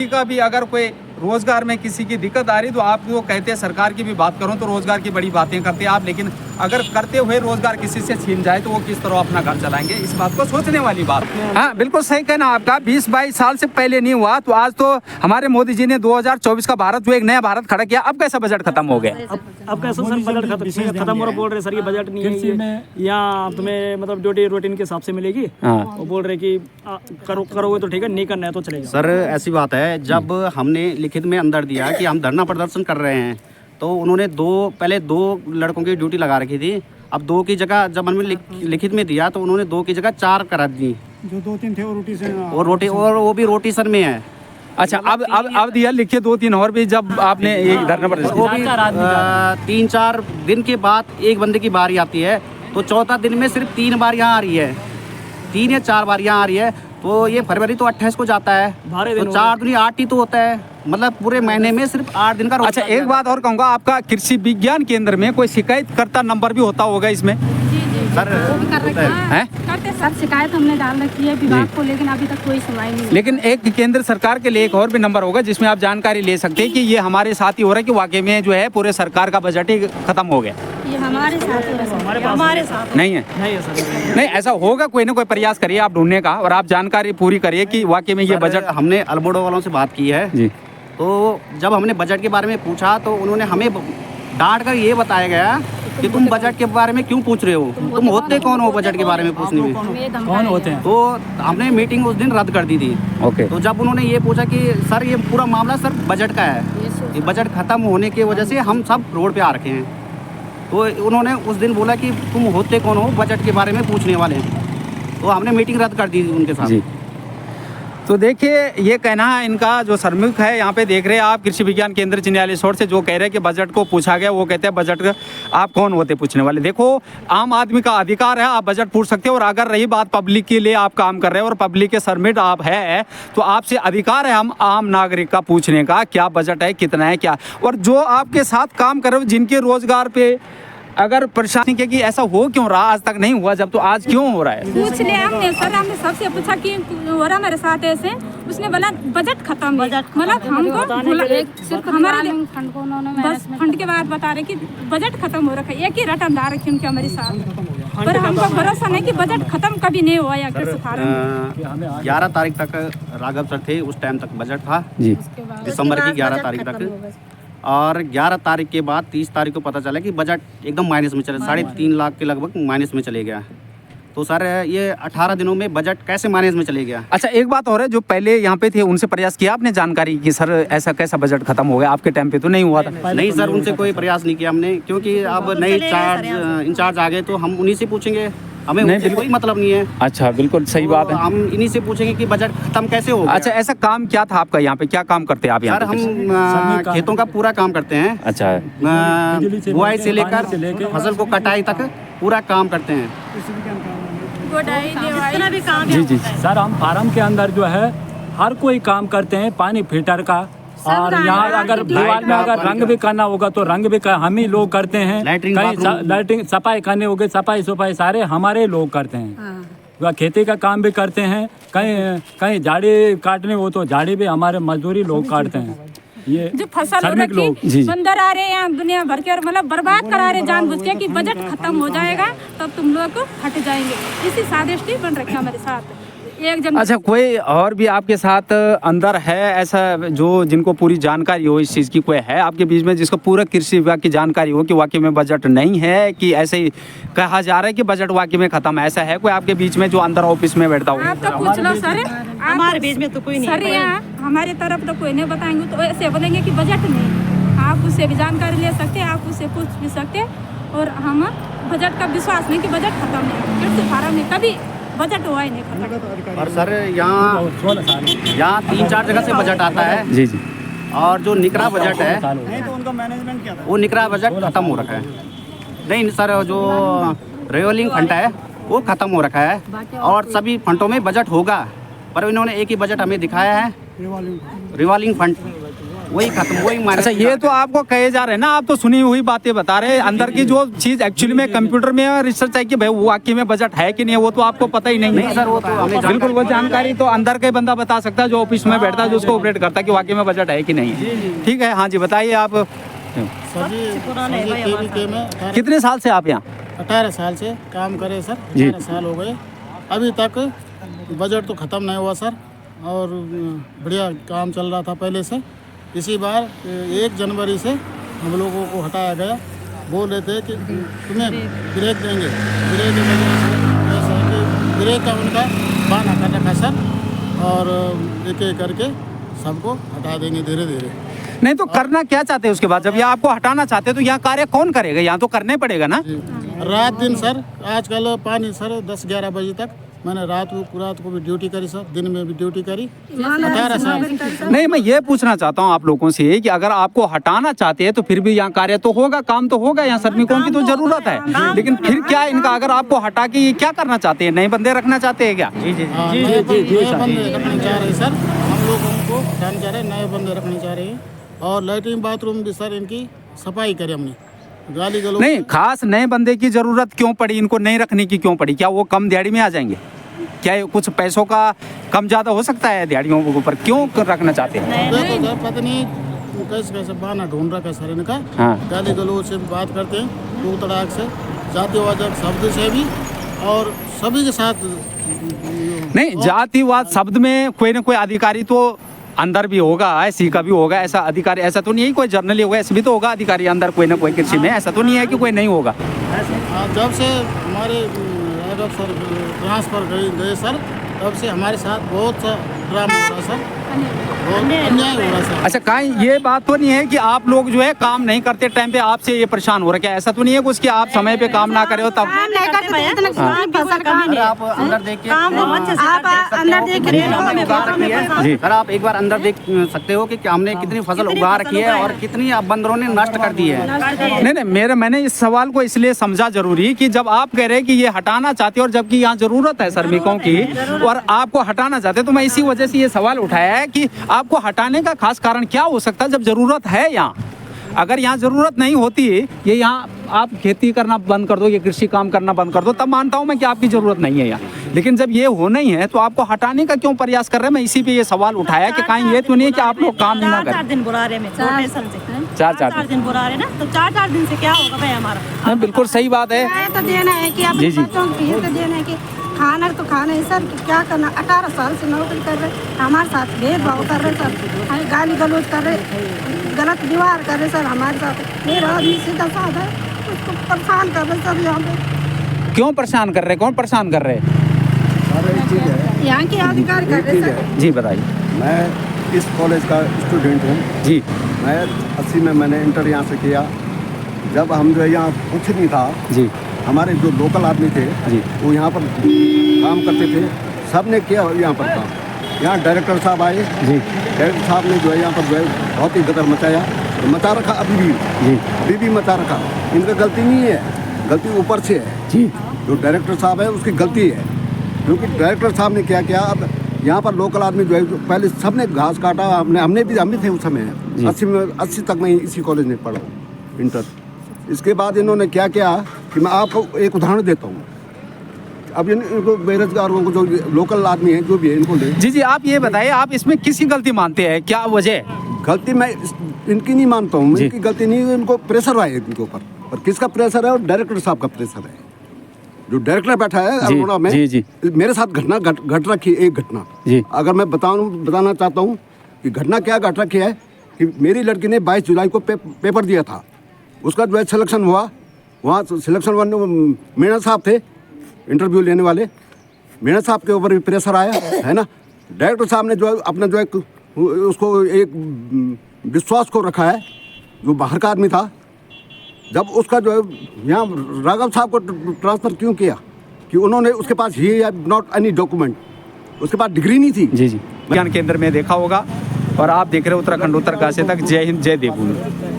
का भी अगर कोई रोजगार में किसी की दिक्कत आ रही तो आप जो कहते हैं सरकार की भी बात करूं तो रोजगार की बड़ी बातें करते हैं आप, लेकिन अगर करते हुए रोजगार किसी से छीन जाए तो वो किस तरह अपना घर चलाएंगे, इस बात को सोचने वाली बात। हाँ बिल्कुल सही कहना आपका। 20-22 साल से पहले नहीं हुआ तो आज तो हमारे मोदी जी ने 2024 का भारत जो एक नया भारत खड़ा किया, अब कैसा बजट खत्म हो गया? अब कैसा सर बजट खत्म हो रहा, बोल रहे सर ये बजट नहीं है या तुम्हें मतलब ड्यूटी रूटीन के हिसाब से मिलेगी। वो बोल रहे कि करोगे तो ठीक है, नहीं करना है तो चलेगा। सर ऐसी बात है, जब हमने लिखित में अंदर दिया कि हम धरना प्रदर्शन कर रहे हैं तो उन्होंने पहले दो लड़कों की ड्यूटी लगा रखी थी। अब 2 की जगह जब हमने लिखित में दिया तो उन्होंने 2 की जगह 4 करा दी। जो 2-3 थे और वो भी रोटेशन में है। अच्छा अब दिया लिखिए 2-3 और भी जब आपने एक धरना प्रदर्शन, वो भी 3-4 दिन के बाद एक बंदे की बारी आती है तो चौथा दिन में सिर्फ 3 बार यहाँ आ रही है, 3 या 4 बार यहाँ आ रही है। तो ये फरवरी तो 28 को जाता है तो 4 दूनी 8 ही तो होता है, मतलब पूरे महीने में सिर्फ 8 दिन का। अच्छा एक बात और कहूँगा, आपका कृषि विज्ञान केंद्र में कोई शिकायतकर्ता नंबर भी होता होगा इसमें? सर वो भी कर रखा है, करते सर, शिकायत हमने डाल रखी है विभाग को, लेकिन अभी तक कोई सुनवाई नहीं। लेकिन एक केंद्र सरकार के लिए एक और भी नंबर होगा जिसमें आप जानकारी ले सकते हैं कि ये हमारे साथ ही हो रहा है कि वाकई में जो है पूरे सरकार का बजट ही खत्म हो गया। ये हमारे साथ हमारे साथ नहीं है, नहीं ऐसा होगा, कोई ना कोई प्रयास करिए आप ढूंढने का और आप जानकारी पूरी करिए कि वाकई में ये बजट। हमने अल्मोड़ा वालों से बात की है जी, तो जब हमने बजट के बारे में पूछा तो उन्होंने हमें डांट कर ये बताया गया कि तुम बजट के बारे में क्यों पूछ रहे हो, तुम होते कौन हो बजट के बारे में पूछने में, कौन होते हैं? तो हमने मीटिंग उस दिन रद्द कर दी थी। ओके। तो जब उन्होंने ये पूछा कि सर ये पूरा मामला सर बजट का है, ये बजट खत्म होने की वजह से हम सब रोड पे आ रखे हैं, तो उन्होंने उस दिन बोला कि तुम होते कौन हो बजट के बारे में पूछने वाले, तो हमने मीटिंग रद्द कर दी उनके साथ। तो देखिए ये कहना है इनका, जो श्रमिक है यहाँ पे देख रहे हैं आप, कृषि विज्ञान केंद्र चिन्यालीसौर से, जो कह रहे हैं कि बजट को पूछा गया, वो कहते हैं बजट आप कौन होते पूछने वाले। देखो आम आदमी का अधिकार है, आप बजट पूछ सकते हो, और अगर रही बात पब्लिक के लिए आप काम कर रहे हो और पब्लिक के सबमिट आप है तो आपसे अधिकार है हम आम नागरिक का पूछने का क्या बजट है, कितना है, क्या। और जो आपके साथ काम कर रहे हो जिनके रोजगार पे अगर परेशानी के कि ऐसा हो क्यों रहा, आज तक नहीं हुआ जब, तो आज क्यों हो रहा है? पूछ लिया हमने सर, हमने सबसे पूछा कि हो रहा मेरे साथ ऐसे, उसने बोला बजट खत्म, मतलब हमको सिर्फ हमारे बस फंड के बाद बता रहे कि बजट खत्म हो रखा है, एक ही रटन ला रखी उनके हमारे साथ, पर हमको भरोसा नहीं कि बजट खत्म कभी नहीं हुआ। 11 तारीख तक राघव सर थे, उस टाइम तक बजट था जी, दिसंबर की 11 तारीख तक, और 11 तारीख के बाद 30 तारीख को पता चला कि बजट एकदम माइनस में चला, 3.5 लाख के लगभग माइनस में चले गया। तो सर ये 18 दिनों में बजट कैसे माइनस में चले गया? अच्छा एक बात और है, जो पहले यहाँ पे थे उनसे प्रयास किया आपने जानकारी की सर ऐसा कैसा बजट खत्म हो गया, आपके टाइम पे तो नहीं हुआ था? नहीं सर, उनसे कोई प्रयास नहीं किया हमने, क्योंकि अब नए इंचार्ज आ गए तो हम उन्हीं से पूछेंगे, हमें उनसे कोई मतलब नहीं है। अच्छा बिल्कुल सही बात है, हम इन्हीं से पूछेंगे कि बजट खत्म कैसे होगा। अच्छा ऐसा काम क्या था आपका यहाँ पे, क्या काम करते हैं आप यहाँ? सर हम खेतों का पूरा काम करते हैं। अच्छा, बुआई से लेकर फसल को कटाई तक पूरा काम करते हैं। जी जी सर, हम फार्म के अंदर जो है हर कोई काम करते हैं, पानी फिल्टर का, और यहाँ अगर दीवार में अगर रंग भी करना होगा तो रंग भी हम ही लोग करते हैं, कहीं लाइटिंग सफाई करने होगी, सफाई सारे हमारे लोग करते हैं, खेती का काम भी करते हैं, कहीं झाड़ी काटने हो तो झाड़ी भी हमारे मजदूरी लोग काटते हैं। ये जो फसल हो रखी बंदर आ रहे हैं यहाँ दुनिया भर के, और मतलब बर्बाद करा रहे जानबूझ के कि बजट खत्म हो जाएगा तब तुम लोग हट जाएंगे, इसी साजिश बन रखी हमारे साथ एक जन। अच्छा कोई और भी आपके साथ अंदर है ऐसा जो जिनको पूरी जानकारी हो इस चीज़ की, कोई है आपके बीच में जिसको पूरा कृषि विभाग की जानकारी हो कि वाकई में बजट नहीं है, कि ऐसे ही कहा जा रहा है कि बजट वाकई में खत्म, ऐसा है कोई आपके बीच में जो अंदर ऑफिस में बैठता हो? आप तो पूछ लो सर, हमारे बीच में तो कोई नहीं सर, यहाँ हमारे तरफ तो कोई नहीं बताएंगे, तो ऐसे बोलेंगे कि बजट नहीं। आप उससे भी जानकारी ले सकते हैं, आप उससे पूछ भी सकते, और हम बजट का विश्वास नहीं कि बजट खत्म नहीं, कृषि फार्म में कभी बजट हुआ ही नहीं खत्म। और सर यहाँ 3-4 जगह से बजट आता है जी जी, और जो निकरा बजट है तो उनका मैनेजमेंट क्या था? वो निकरा बजट खत्म हो रखा है। नहीं सर, जो रिवॉल्विंग फंड है वो खत्म हो रखा है, और सभी फंडों में बजट होगा, पर इन्होंने एक ही बजट हमें दिखाया है, रिवॉल्विंग फंड। वही खत्म, वही माइनस। अच्छा, ये तो आपको कहे जा रहे हैं ना, आप तो सुनी हुई बातें बता रहे हैं, अंदर की जो चीज एक्चुअली में कंप्यूटर में रिसर्च है कि भाई वो वाकई में बजट है कि नहीं, वो तो आपको पता ही नहीं है। सर, वो तो हमें बिल्कुल, वो जानकारी तो अंदर का ही बंदा बता सकता है, जो ऑफिस में बैठता है, जो उसको ऑपरेट करता है कि वाकई में बजट है कि नहीं है। ठीक है, हाँ जी, बताइए आप कितने साल से आप यहाँ? 18 साल से काम करे सर, जी। 18 साल हो गए, अभी तक बजट तो ख़त्म नहीं हुआ सर, और बढ़िया काम चल रहा था पहले से। इसी बार 1 जनवरी से हम लोगों को हटाया गया, बोल रहे थे कि तुम्हें ब्रेक देंगे, ब्रेक की वजह से ऐसा है कि ब्रेक का उनका बहाना कर रखा सर, और एक एक करके सबको हटा देंगे धीरे धीरे। नहीं तो करना क्या चाहते हैं उसके बाद, जब ये आपको हटाना चाहते हैं तो यहाँ कार्य कौन करेगा? यहाँ तो करना ही पड़ेगा ना। रात दिन सर, आजकल पानी सर 10-11 बजे तक, मैंने रात को भी ड्यूटी करी सर, दिन में भी ड्यूटी करी, 18 साल। नहीं, मैं ये पूछना चाहता हूँ आप लोगों से कि अगर आपको हटाना चाहते हैं तो फिर भी यहाँ कार्य तो होगा, काम तो होगा, यहाँ श्रमिकों की तो जरूरत है, लेकिन फिर क्या इनका अगर आपको हटा के ये क्या करना चाहते हैं? नए बंदे रखना चाहते हैं क्या? नए बंदे रखने चाह रहे हैं सर, हम लोग उनको हटाने चाह रहे हैं, नए बंदे रखने चाह रहे हैं, और लैट्रिन बाथरूम भी सर इनकी सफाई करे हमने, गाली गलौज नहीं, खास नए बंदे की जरूरत क्यों पड़ी, इनको नहीं रखने की क्यों पड़ी? क्या वो कम दिहाड़ी में आ जाएंगे? क्या ये कुछ पैसों का कम ज्यादा हो सकता है दिहाड़ियों के ऊपर? क्यों रखना चाहते हैं? देखो सर, पता नहीं कैसे कैसे बहाना ढूंढ रखा है सर इनका। हाँ। गाली गलौज से भी बात करते हैं, टूक तड़ाक से, जातिवाचक शब्द से भी, और सभी के साथ। नहीं, जातिवाद शब्द में कोई ना कोई अधिकारी तो अंदर भी होगा, एससी का भी होगा, ऐसा अधिकारी, ऐसा तो नहीं है कोई जर्नली होगा, ऐसे भी तो होगा अधिकारी अंदर कोई ना कोई कृषि में, ऐसा तो नहीं है कि कोई नहीं होगा। जब से हमारे राघव सर ट्रांसफर गए सर, तब से हमारे साथ बहुत सा ड्रामा हो रहा सर, बहुत अन्याय हो रहा सर। अच्छा, कहीं ये बात तो नहीं है कि आप लोग जो है काम नहीं करते टाइम पे आपसे ये परेशान हो रहा है क्या? ऐसा तो नहीं है कुछ कि आप समय पे काम ना करे हो तब? आप अंदर देख के जी सर, आप एक बार अंदर देख सकते हो कि हमने कितनी फसल उगा रखी है और कितनी बंदरों ने नष्ट कर दी है। नहीं, मैंने इस सवाल को इसलिए समझा जरूरी कि जब आप कह रहे हैं कि ये हटाना चाहते हो और जबकि यहाँ जरूरत है श्रमिकों की और आपको हटाना चाहते, तो मैं इसी वजह से ये सवाल उठाया है कि आपको हटाने का खास कारण क्या हो सकता है जब जरूरत है यहाँ? अगर यहाँ जरूरत नहीं होती, ये यहाँ आप खेती करना बंद कर दो, ये कृषि काम करना बंद कर दो, तब मानता हूँ मैं कि आपकी जरूरत नहीं है यहाँ, लेकिन जब ये हो नहीं है तो आपको हटाने का क्यों प्रयास कर रहे हैं? मैं इसी पे ये सवाल उठाया कि कहीं ये तो नहीं है कि आप लोग काम ही ना करें। 4 दिन बुला रहे में, चार दिन बुला रहे ना, तो 4 दिन से क्या होगा भाई हमारा? बिल्कुल सही बात है। तो देना है कि जी, जी। बच्चों को ये तो देना है कि खाना तो खाना है सर, कि क्या करना, 18 साल से नौकरी कर रहे, हमारे साथ भेदभाव कर रहे सर, हमें गाली गलौज कर रहे, गलत व्यवहार कर रहे सर हमारे साथ। मेरा आदमी सीधा साधा है, उसको परेशान कर रहे सर। यहाँ पे क्यों परेशान कर रहे? कौन परेशान कर रहे हैं? यहाँ के अधिकारी कर रहे सर। जी बताइए। मैं इस कॉलेज का स्टूडेंट हूँ जी। मैं 80 में मैंने इंटर यहाँ से किया। जब हम जो है यहाँ कुछ नहीं था जी। हमारे जो लोकल आदमी थे जी। वो यहाँ पर काम करते थे, सब ने किया यहाँ पर काम। यहाँ डायरेक्टर साहब आए जी। डायरेक्टर साहब ने जो है यहाँ पर जो है बहुत ही गदर मचाया, तो मचा रखा अभी भी जी। अभी भी मचा रखा। इनका गलती नहीं है, गलती ऊपर से है जी। जो डायरेक्टर साहब है उसकी गलती है, क्योंकि डायरेक्टर साहब ने क्या किया। अब यहाँ पर लोकल आदमी जो है पहले सब ने घास काटा, हम भी थे उस समय 80 तक मैं इसी कॉलेज में पढ़ा हूँ इंटर। इसके बाद इन्होंने क्या किया कि मैं आपको एक उदाहरण देता हूँ। अब इनको बेरोजगारों को जो लोकल आदमी है जो भी है इनको ले। जी जी, आप ये बताइए, आप इसमें किसकी गलती मानते हैं? क्या वजह? गलती मैं इनकी नहीं मानता हूँ, इनकी गलती नहीं है, इनको प्रेशर आया इनके ऊपर। और किसका प्रेशर है? और डायरेक्टर साहब का प्रेशर है। जो डायरेक्टर बैठा है अल्मोड़ा में, जी। मेरे साथ घटना घट रखी है। एक घटना जी। अगर मैं बताना चाहता हूँ कि घटना क्या घट रखी है कि मेरी लड़की ने 22 जुलाई को पेपर दिया था। उसका जो है सिलेक्शन हुआ, वहाँ सिलेक्शन मीणा साहब थे इंटरव्यू लेने वाले। मीणा साहब के ऊपर भी प्रेशर आया है ना। डायरेक्टर साहब ने जो है अपना जो है उसको एक विश्वास को रखा है, जो बाहर का आदमी था। जब उसका जो है यहाँ राघव साहब को ट्रांसफ़र क्यों किया कि उन्होंने उसके पास ही नॉट एनी डॉक्यूमेंट, उसके पास डिग्री नहीं थी। जी जी। विज्ञान केंद्र में देखा होगा और आप देख रहे हो उत्तराखंड उत्तरकाशी तक। जय हिंद, जय देवभूमि।